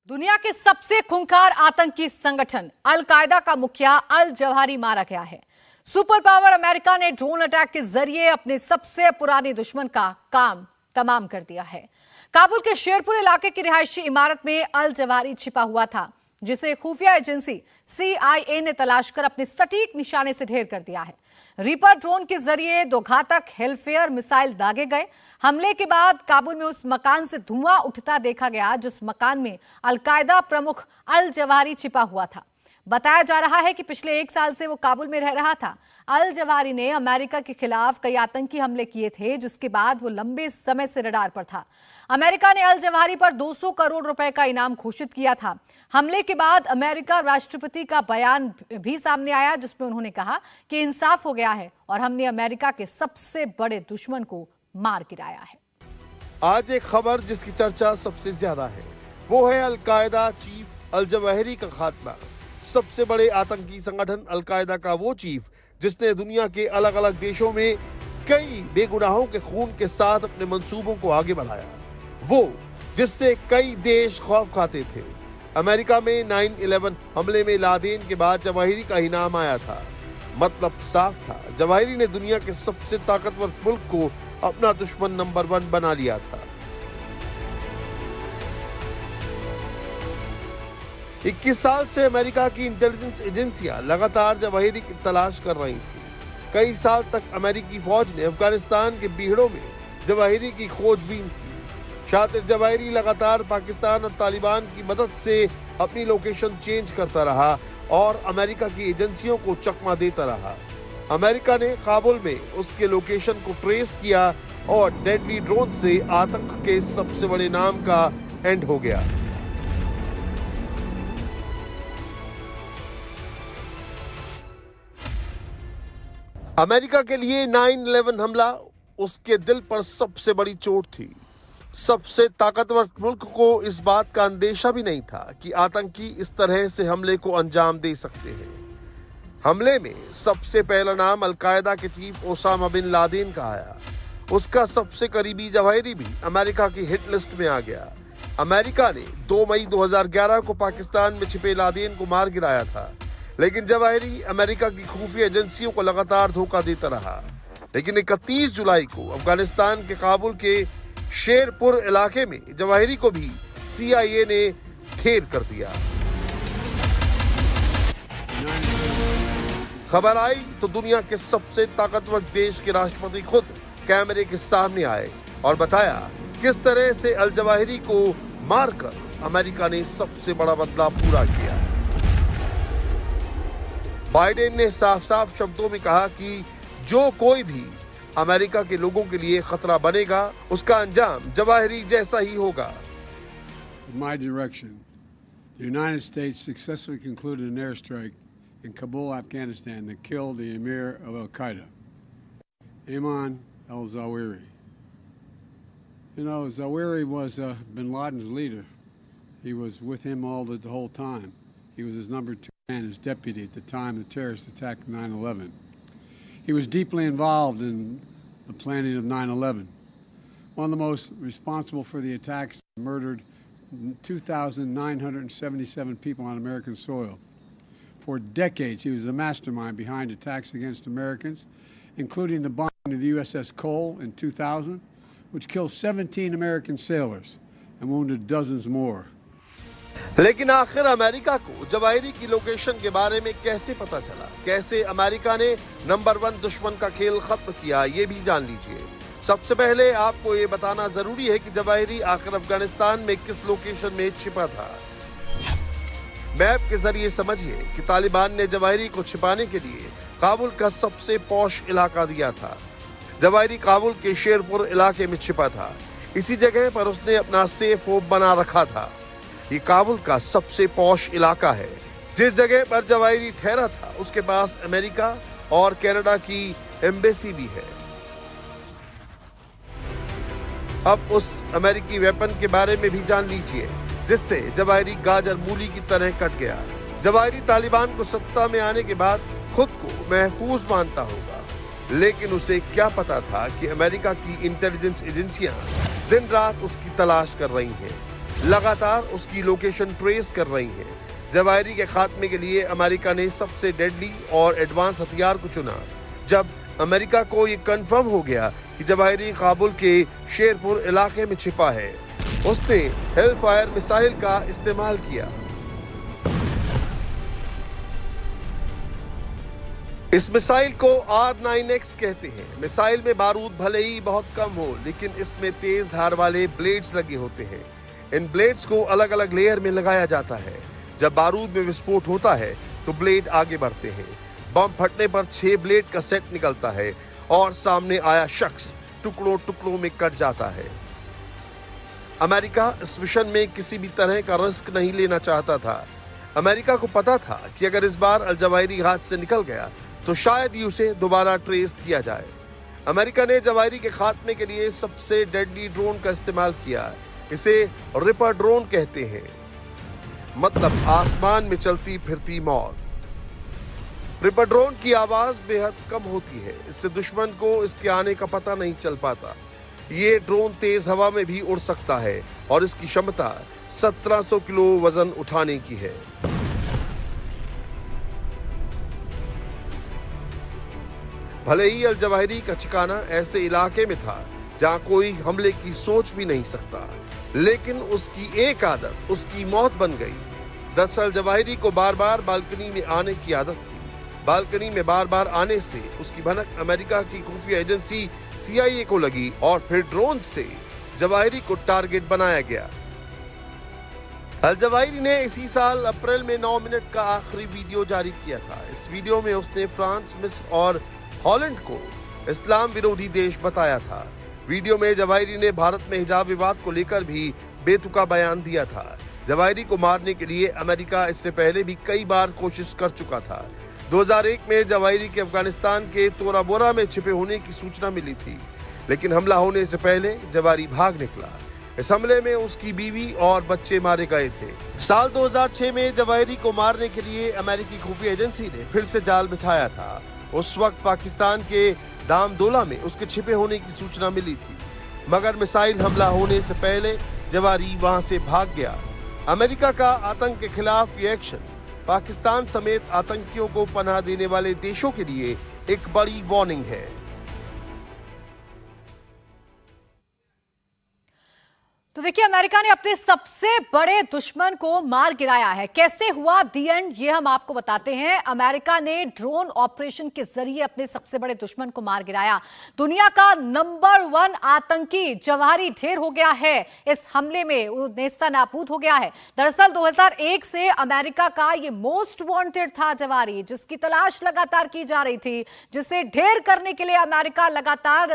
दुनिया के सबसे खूंखार आतंकी संगठन अल कायदा का मुखिया अल जवाहिरी मारा गया है। सुपर पावर अमेरिका ने ड्रोन अटैक के जरिए अपने सबसे पुराने दुश्मन का काम तमाम कर दिया है। काबुल के शेरपुर इलाके की रिहायशी इमारत में अल जवाहिरी छिपा हुआ था, जिसे खुफिया एजेंसी CIA ने तलाश कर अपने सटीक निशाने से ढेर कर दिया है। रीपर ड्रोन के जरिए 2 घातक हेलफेयर मिसाइल दागे गए। हमले के बाद काबुल में उस मकान से धुआं उठता देखा गया जिस मकान में अल कायदा प्रमुख अल जवाहिरी छिपा हुआ था। बताया जा रहा है कि पिछले 1 साल से वो काबुल में रह रहा था। अल जवाहिरी ने अमेरिका के खिलाफ कई आतंकी हमले किए थे, जिसके बाद वो लंबे समय से रडार पर था। अमेरिका ने अल जवाहिरी पर 200 करोड़ रुपए का इनाम घोषित किया था। हमले के बाद अमेरिका राष्ट्रपति का बयान भी सामने आया, जिसमें उन्होंने कहा कि इंसाफ हो गया है और हमने अमेरिका के सबसे बड़े दुश्मन को मार गिराया है। आज एक खबर जिसकी चर्चा सबसे ज्यादा है वो है अल कायदा चीफ अल जवाहिरी का खात्मा। सबसे बड़े आतंकी संगठन अल कायदा का वो चीफ जिसने दुनिया के अलग अलग देशों में कई बेगुनाहों के खून के साथ अपने मंसूबों को आगे बढ़ाया, वो जिससे कई देश खौफ खाते थे। अमेरिका में 9/11 हमले में लादेन के बाद जवाहिरी का ही नाम आया था। मतलब साफ था, जवाहिरी ने दुनिया के सबसे ताकतवर मुल्क को अपना दुश्मन नंबर 1 बना लिया था। 21 साल से अमेरिका की इंटेलिजेंस एजेंसियां लगातार जवाहिरी की तलाश कर रही थी। कई साल तक अमेरिकी फौज ने अफगानिस्तान के बीहड़ों में जवाहिरी की खोजबीन की। शातिर जवाहिरी लगातार पाकिस्तान और तालिबान की मदद से अपनी लोकेशन चेंज करता रहा और अमेरिका की एजेंसियों को चकमा देता रहा। अमेरिका ने काबुल में उसके लोकेशन को ट्रेस किया और डेडली ड्रोन से आतंक के सबसे बड़े नाम का एंड हो गया। अमेरिका के लिए 9/11 हमला उसके दिल पर सबसे बड़ी चोट थी। सबसे ताकतवर मुल्क को इस बात का अंदेशा भी नहीं था कि आतंकी इस तरह से हमले को अंजाम दे सकते हैं। हमले में सबसे पहला नाम अल कायदा के चीफ ओसामा बिन लादेन का आया। उसका सबसे करीबी जवाहिरी भी अमेरिका की हिट लिस्ट में आ गया। अमेरिका ने 2 मई 2011 को पाकिस्तान में छिपे लादेन को मार गिराया था, लेकिन जवाहिरी अमेरिका की खुफिया एजेंसियों को लगातार धोखा देता रहा। लेकिन 31 जुलाई को अफगानिस्तान के काबुल के शेरपुर इलाके में जवाहिरी को भी CIA ने ढेर कर दिया। खबर आई तो दुनिया के सबसे ताकतवर देश के राष्ट्रपति खुद कैमरे के सामने आए और बताया किस तरह से अल जवाहिरी को मारकर अमेरिका ने सबसे बड़ा बदला पूरा किया। बाइडेन ने साफ साफ शब्दों में कहा कि जो कोई भी अमेरिका के लोगों के लिए खतरा बनेगा उसका अंजाम जवाहिरी जैसा ही होगा। In my direction, the United States successfully concluded an airstrike in Kabul, Afghanistan that killed the emir of Al Qaeda, Ayman al-Zawahiri. You know, Zawahiri was bin Laden's leader. He was with him the whole time. He was his number 2 man, his deputy at the time the terrorist attack of 9/11. He was deeply involved in the planning of 9/11. One of the most responsible for the attacks, murdered 2,977 people on American soil. For decades, he was the mastermind behind attacks against Americans, including the bombing of the USS Cole in 2000, which killed 17 American sailors and wounded dozens more. लेकिन आखिर America को Zawahiri की location के बारे में कैसे पता चला? कैसे अमेरिका ने नंबर 1 दुश्मन का खेल खत्म किया, ये भी जान लीजिए। सबसे पहले आपको ये बताना जरूरी है कि जवाहिरी आखिर अफगानिस्तान में किस लोकेशन में छिपा था। मैप के जरिए समझिए कि तालिबान ने जवाहिरी को छिपाने के लिए काबुल का सबसे पॉश इलाका दिया था। जवाहिरी काबुल के शेरपुर इलाके में छिपा था। इसी जगह पर उसने अपना सेफ होम बना रखा था। ये काबुल का सबसे पॉश इलाका है। जिस जगह पर जवाहिरी ठहरा था उसके पास अमेरिका और कनाडा की एम्बेसी भी है। अब उस अमेरिकी वेपन के बारे में भी जान लीजिए, जिससे जवाहिरी गाजर मूली की तरह कट गया। जवाहिरी तालिबान को सत्ता में आने के बाद खुद को महफूज मानता होगा, लेकिन उसे क्या पता था कि अमेरिका की इंटेलिजेंस एजेंसियां दिन रात उसकी तलाश कर रही हैं। लगातार उसकी लोकेशन ट्रेस कर रही हैं। जवाहिरी के खात्मे के लिए अमेरिका ने सबसे डेडली और एडवांस हथियार को चुना। जब अमेरिका को ये कंफर्म हो गया कि जवाहिरी काबुल के शेरपुर इलाके में छिपा है, उसने हेलफायर मिसाइल का इस्तेमाल किया। इस मिसाइल को R9X कहते हैं। मिसाइल में बारूद भले ही बहुत कम हो, लेकिन इसमें तेज धार वाले ब्लेड्स लगे होते हैं। इन ब्लेड्स को अलग अलग लेयर में लगाया जाता है। जब बारूद में विस्फोट होता है तो ब्लेड आगे बढ़ते हैं। बम फटने पर 6 ब्लेड का सेट निकलता है और सामने आया शख्स टुकड़ों टुकड़ों में कट जाता है। अमेरिका इस मिशन में किसी भी तरह का रिस्क नहीं लेना चाहता था। अमेरिका को पता था कि अगर इस बार अल जवाहिरी हाथ से निकल गया तो शायद ही उसे दोबारा ट्रेस किया जाए। अमेरिका ने जवाहिरी के खात्मे के लिए सबसे डेडली ड्रोन का इस्तेमाल किया। इसे रिपर ड्रोन कहते हैं, मतलब आसमान में चलती फिरती मौत। रिपर ड्रोन की आवाज बेहद कम होती है, इससे दुश्मन को इसके आने का पता नहीं चल पाता। ये ड्रोन तेज हवा में भी उड़ सकता है और इसकी क्षमता 1700 किलो वजन उठाने की है। भले ही अल जवाहिरी का ठिकाना ऐसे इलाके में था जहां कोई हमले की सोच भी नहीं सकता, लेकिन उसकी एक आदत उसकी मौत बन गई। दरअसल जवाहिरी को बार बार बालकनी में आने की आदत थी। बालकनी में बार बार आने से उसकी भनक अमेरिका की खुफिया एजेंसी CIA को लगी और फिर ड्रोन से जवाहिरी को टारगेट बनाया गया। अल जवाहिरी ने इसी साल अप्रैल में 9 मिनट का आखिरी वीडियो जारी किया था। इस वीडियो में उसने फ्रांस, मिस्र और हॉलैंड को इस्लाम विरोधी देश बताया था। वीडियो में जवाहिरी ने भारत में हिजाब विवाद को लेकर भी बेतुका बयान दिया था। जवाहिरी को मारने के लिए अमेरिका इससे पहले भी कई बार कोशिश कर चुका था। 2001 में जवाहिरी के अफगानिस्तान के तोरा बोरा में छिपे होने की सूचना मिली थी, लेकिन हमला होने से पहले जवाहिरी भाग निकला। इस हमले में उसकी बीवी और बच्चे मारे गए थे। साल 2006 में जवाहिरी को मारने के लिए अमेरिकी खुफिया एजेंसी ने फिर से जाल बिछाया था। उस वक्त पाकिस्तान के दामदोला में उसके छिपे होने की सूचना मिली थी, मगर मिसाइल हमला होने से पहले जवाहिरी वहां से भाग गया। अमेरिका का आतंक के खिलाफ ये एक्शन पाकिस्तान समेत आतंकियों को पनाह देने वाले देशों के लिए एक बड़ी वार्निंग है। तो देखिए, अमेरिका ने अपने सबसे बड़े दुश्मन को मार गिराया है। कैसे हुआ दी एंड, ये हम आपको बताते हैं। अमेरिका ने ड्रोन ऑपरेशन के जरिए अपने सबसे बड़े दुश्मन को मार गिराया। दुनिया का नंबर 1 आतंकी जवाहिरी ढेर हो गया है। इस हमले में वो नेस्तनाबूद हो गया है। दरअसल 2001 से अमेरिका का ये मोस्ट वांटेड था जवाहिरी, जिसकी तलाश लगातार की जा रही थी, जिसे ढेर करने के लिए अमेरिका लगातार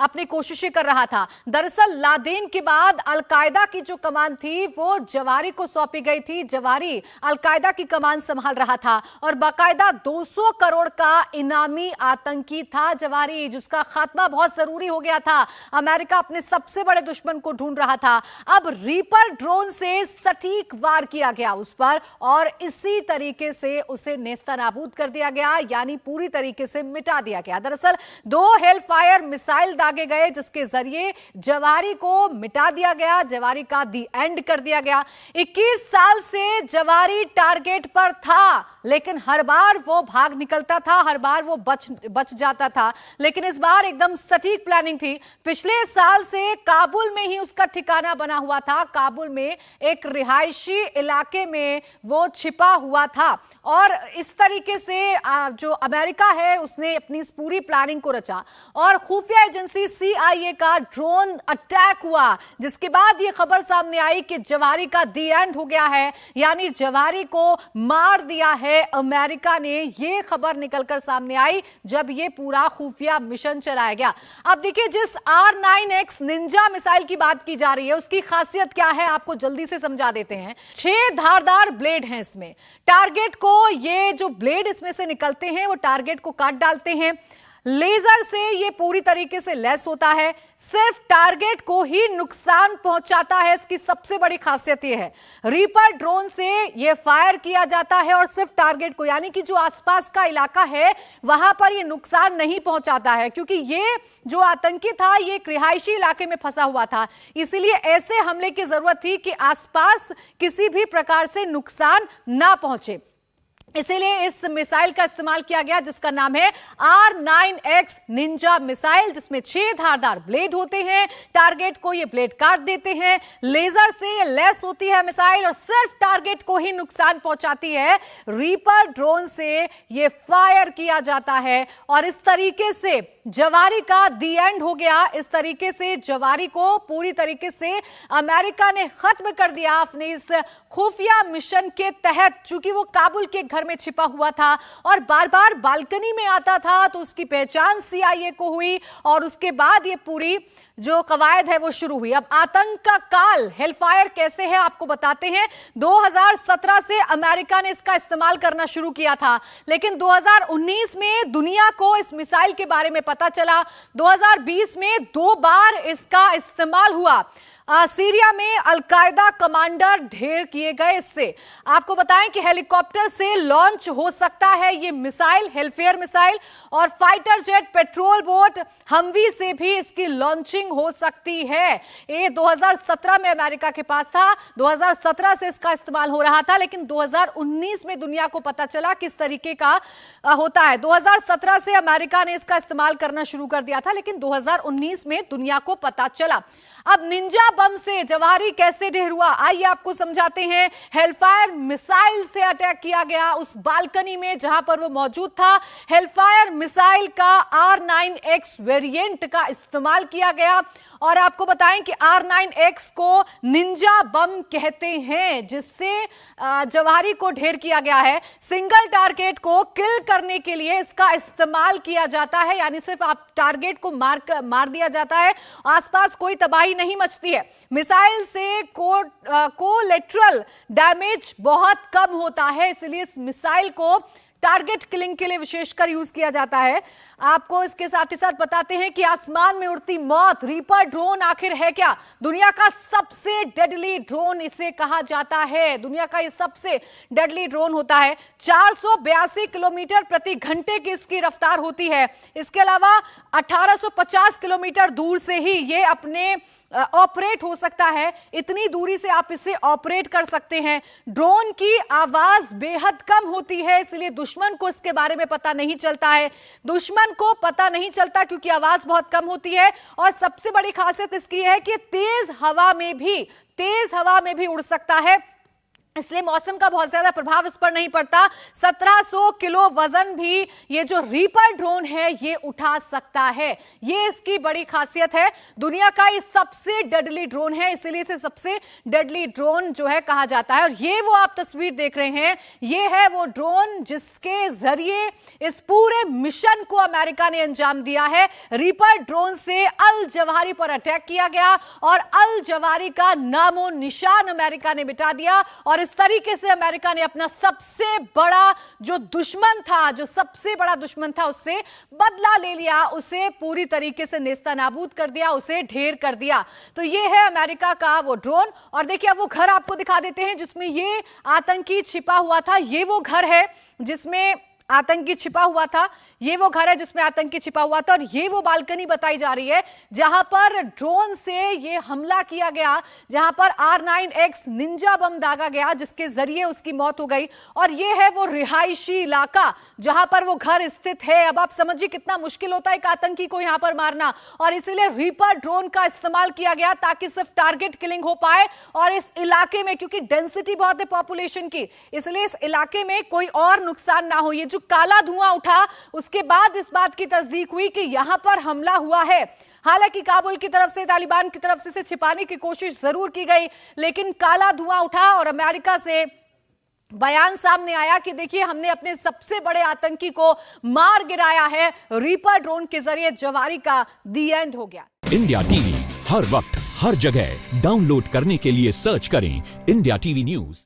अपनी कोशिशें कर रहा था। दरअसल लादेन के बाद अलकायदा की जो कमान थी वो जवाहिरी को सौंपी गई थी। जवाहिरी अलकायदा की कमान संभाल रहा था और बाकायदा 200 करोड़ का इनामी आतंकी था जवाहिरी, जिसका खात्मा बहुत जरूरी हो गया था। अमेरिका अपने सबसे बड़े दुश्मन को ढूंढ रहा था। अब रीपर ड्रोन से सटीक वार किया गया उस पर और इसी तरीके से उसे नेस्तनाबूद कर दिया गया, यानी पूरी तरीके से मिटा दिया गया। दरअसल 2 हेलफायर मिसाइल दागे गए, जिसके जरिए जवाहिरी को मिटा दिया गया, जवाहिरी का दी एंड कर दिया गया। 21 साल से जवाहिरी टारगेट पर था, लेकिन हर बार वो भाग निकलता था, हर बार वो बच जाता था। लेकिन इस बार एकदम सटीक प्लानिंग थी। पिछले साल से काबुल में ही उसका ठिकाना बना हुआ था। काबुल में एक रिहायशी इलाके में वो छिपा हुआ था और इस तरीके से जो अमेरिका है उसने अपनी पूरी प्लानिंग को रचा और खुफिया एजेंसी CIA का ड्रोन अटैक हुआ, जिसके बाद ये खबर सामने आई कि जवाहिरी का दी एंड हो गया है, यानी जवाहिरी को मार दिया है अमेरिका ने। ये खबर निकलकर सामने आई जब ये पूरा खुफिया मिशन चलाया गया। अब देखिए, जिस R9X निंजा मिसाइल की बात की जा रही है उसकी खासियत क्या है, आपको जल्दी से समझा देते हैं। 6 धारदार ब्लेड हैं इसमें। टारगेट को, ये जो ब्लेड इसमें से निकलते हैं वो टारगेट को काट डालते हैं। लेजर से ये पूरी तरीके से लैस होता है, सिर्फ टारगेट को ही नुकसान पहुंचाता है। इसकी सबसे बड़ी खासियत ये है, रीपर ड्रोन से ये फायर किया जाता है और सिर्फ टारगेट को, यानी कि जो आसपास का इलाका है वहां पर ये नुकसान नहीं पहुंचाता है, क्योंकि ये जो आतंकी था ये एक रिहायशी इलाके में फंसा हुआ था। इसीलिए ऐसे हमले की जरूरत थी कि आसपास किसी भी प्रकार से नुकसान ना पहुंचे। इसीलिए इस मिसाइल का इस्तेमाल किया गया, जिसका नाम है R9X निंजा मिसाइल, जिसमें 6 धारदार ब्लेड होते हैं। टारगेट को ये ब्लेड काट देते हैं। लेजर से ये लैस होती है मिसाइल और सिर्फ टारगेट को ही नुकसान पहुंचाती है। रीपर ड्रोन से ये फायर किया जाता है और इस तरीके से जवारी का दी एंड हो गया। इस तरीके से जवारी को पूरी तरीके से अमेरिका ने खत्म कर दिया अपने इस खुफिया मिशन के तहत। चूंकि वो काबुल के घर में छिपा हुआ था और बार बार बालकनी में आता था, तो उसकी पहचान CIA को हुई और उसके बाद ये पूरी जो कवायद है वो शुरू हुई। अब आतंक का काल हेलफायर कैसे है आपको बताते हैं। 2017 से अमेरिका ने इसका इस्तेमाल करना शुरू किया था, लेकिन 2019 में दुनिया को इस मिसाइल के बारे में पता चला। 2020 में 2 बार इसका इस्तेमाल हुआ। सीरिया में अलकायदा कमांडर ढेर किए गए। इससे आपको बताएं कि हेलीकॉप्टर से लॉन्च हो सकता है ये मिसाइल, हेलफेयर मिसाइल, और fighter jet, petrol boat, Humvee से भी इसकी लॉन्चिंग हो सकती है। ये 2017 में अमेरिका के पास था, 2017 से इसका इस्तेमाल हो रहा था, लेकिन 2019 में दुनिया को पता चला किस तरीके का होता है। 2017 से अमेरिका ने इसका इस्तेमाल करना शुरू कर दिया था, लेकिन 2019 में दुनिया को पता चला। अब निंजा बम से जवारी कैसे ढेर हुआ, आइए आपको समझाते हैं। हेलफायर मिसाइल से अटैक किया गया उस बालकनी में जहां पर वो मौजूद था। हेलफायर मिसाइल का R9X वेरिएंट का इस्तेमाल किया गया और आपको बताएं कि R9X को निंजा बम कहते हैं, जिससे जवारी को ढेर किया गया है। सिंगल टारगेट को किल करने के लिए इसका इस्तेमाल किया जाता है, यानी सिर्फ आप टारगेट को मार दिया जाता है, आसपास कोई तबाही नहीं मचती है। मिसाइल से कोलेटरल डैमेज बहुत कम होता है, इसलिए इस मिसाइल को टारगेट किलिंग के लिए विशेषकर यूज किया जाता है। आपको इसके साथ ही साथ बताते हैं कि आसमान में उड़ती मौत, रीपर ड्रोन आखिर है क्या? दुनिया का सबसे डेडली ड्रोन इसे कहा जाता है। दुनिया का ये सबसे डेडली ड्रोन होता है। 482 किलोमीटर प्रति घंटे की इसकी रफ्तार होती है। इसके अलावा 1850 किलोमीटर दूर से ही ये अपने ऑपरेट हो सकता है। इतनी दूरी से आप इसे ऑपरेट कर सकते हैं। ड्रोन की आवाज बेहद कम होती है, इसलिए दुश्मन को इसके बारे में पता नहीं चलता है। दुश्मन को पता नहीं चलता क्योंकि आवाज बहुत कम होती है। और सबसे बड़ी खासियत इसकी है कि तेज हवा में भी उड़ सकता है, इसलिए मौसम का बहुत ज्यादा प्रभाव इस पर नहीं पड़ता। 1700 किलो वजन भी ये जो रीपर ड्रोन है ये उठा सकता है। ये इसकी बड़ी खासियत है। दुनिया का ये सबसे डेडली ड्रोन है, इसीलिए इसे सबसे डेडली ड्रोन जो है कहा जाता है। और ये वो आप तस्वीर देख रहे हैं, ये है वो ड्रोन जिसके जरिए इस पूरे मिशन को अमेरिका ने अंजाम दिया है। रीपर ड्रोन से अल जवारी पर अटैक किया गया और अल जवारी का नामो निशान अमेरिका ने मिटा दिया। और इस तरीके से अमेरिका ने अपना सबसे बड़ा जो सबसे बड़ा दुश्मन था उससे बदला ले लिया, उसे पूरी तरीके से नेस्तनाबूद कर दिया, उसे ढेर कर दिया। तो ये है अमेरिका का वो ड्रोन। और देखिए अब वो घर आपको दिखा देते हैं जिसमें ये आतंकी छिपा हुआ था। ये वो घर है जिसमें आतंकी छिपा हुआ था, ये वो घर है जिसमें आतंकी छिपा हुआ था। और ये वो बालकनी बताई जा रही है जहां पर ड्रोन से ये हमला किया गया, जहां पर R9X निंजा बम दागा गया जिसके जरिए उसकी मौत हो गई। और ये है वो रिहायशी इलाका जहां पर वो घर स्थित है। अब आप समझिए कितना मुश्किल होता है एक आतंकी को यहां पर मारना, और इसीलिए रीपर ड्रोन का इस्तेमाल किया गया ताकि सिर्फ टारगेट किलिंग हो पाए। और इस इलाके में क्योंकि डेंसिटी बहुत है पॉपुलेशन की, इसलिए इस इलाके में कोई और नुकसान ना हो। ये जो काला धुआं उठा उसके बाद इस बात की तस्दीक हुई कि यहां पर हमला हुआ है। हालांकि काबुल की तरफ से, तालिबान की तरफ से इसे छिपाने की कोशिश जरूर की गई, लेकिन काला धुआं उठा और अमेरिका से बयान सामने आया कि देखिए हमने अपने सबसे बड़े आतंकी को मार गिराया है। रीपर ड्रोन के जरिए जवारी का दी एंड हो गया। इंडिया टीवी हर वक्त हर जगह डाउनलोड करने के लिए सर्च करें इंडिया टीवी न्यूज।